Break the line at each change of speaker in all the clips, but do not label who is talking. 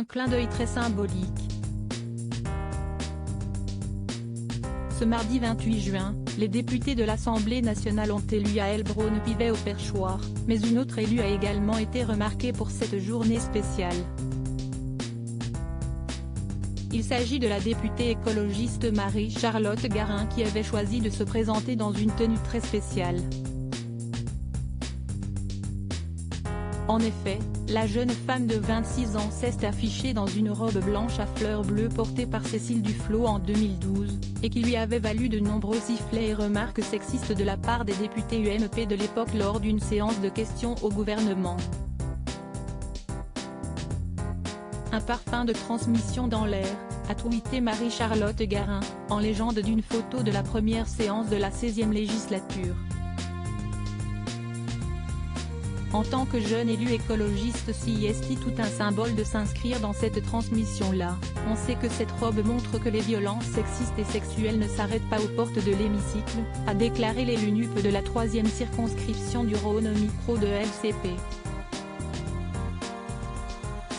un clin d'œil très symbolique. Ce mardi 28 juin, les députés de l'Assemblée nationale ont élu Yael Braun-Pivet au perchoir, mais une autre élue a également été remarquée pour cette journée spéciale. Il s'agit de la députée écologiste Marie-Charlotte Garin qui avait choisi de se présenter dans une tenue très spéciale. En effet, la jeune femme de 26 ans s'est affichée dans une robe blanche à fleurs bleues portée par Cécile Duflot en 2012, et qui lui avait valu de nombreux sifflets et remarques sexistes de la part des députés UMP de l'époque lors d'une séance de questions au gouvernement. Un parfum de transmission dans l'air, a tweeté Marie-Charlotte Garin, en légende d'une photo de la première séance de la 16e législature. En tant que jeune élu écologiste, si est tout un symbole de s'inscrire dans cette transmission-là. On sait que cette robe montre que les violences sexistes et sexuelles ne s'arrêtent pas aux portes de l'hémicycle, a déclaré l'élu NUP de la 3e circonscription du Rhône au micro de LCP.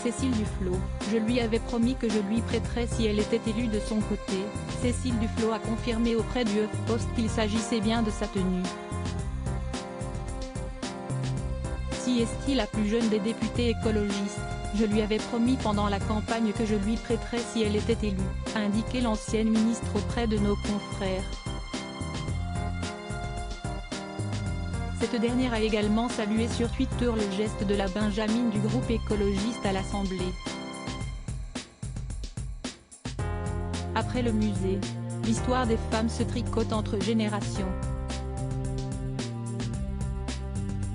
Cécile Duflot, je lui avais promis que je lui prêterais si elle était élue de son côté. Cécile Duflot a confirmé auprès du HuffPost qu'il s'agissait bien de sa tenue. Si est la plus jeune des députées écologistes, je lui avais promis pendant la campagne que je lui prêterais si elle était élue, a indiqué l'ancienne ministre auprès de nos confrères. Cette dernière a également salué sur Twitter le geste de la benjamine du groupe écologiste à l'Assemblée. Après le musée, l'histoire des femmes se tricote entre générations.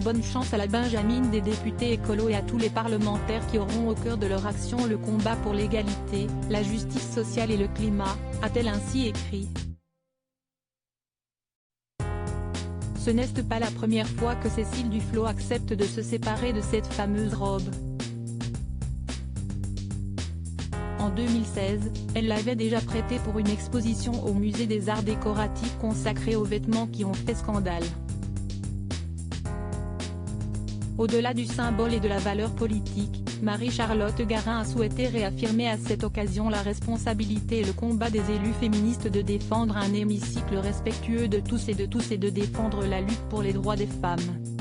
Bonne chance à la benjamine des députés écolos et à tous les parlementaires qui auront au cœur de leur action le combat pour l'égalité, la justice sociale et le climat, a-t-elle ainsi écrit. Ce n'est pas la première fois que Cécile Duflot accepte de se séparer de cette fameuse robe. En 2016, elle l'avait déjà prêtée pour une exposition au musée des arts décoratifs consacrée aux vêtements qui ont fait scandale. Au-delà du symbole et de la valeur politique, Marie-Charlotte Garin a souhaité réaffirmer à cette occasion la responsabilité et le combat des élus féministes de défendre un hémicycle respectueux de tous et de défendre la lutte pour les droits des femmes.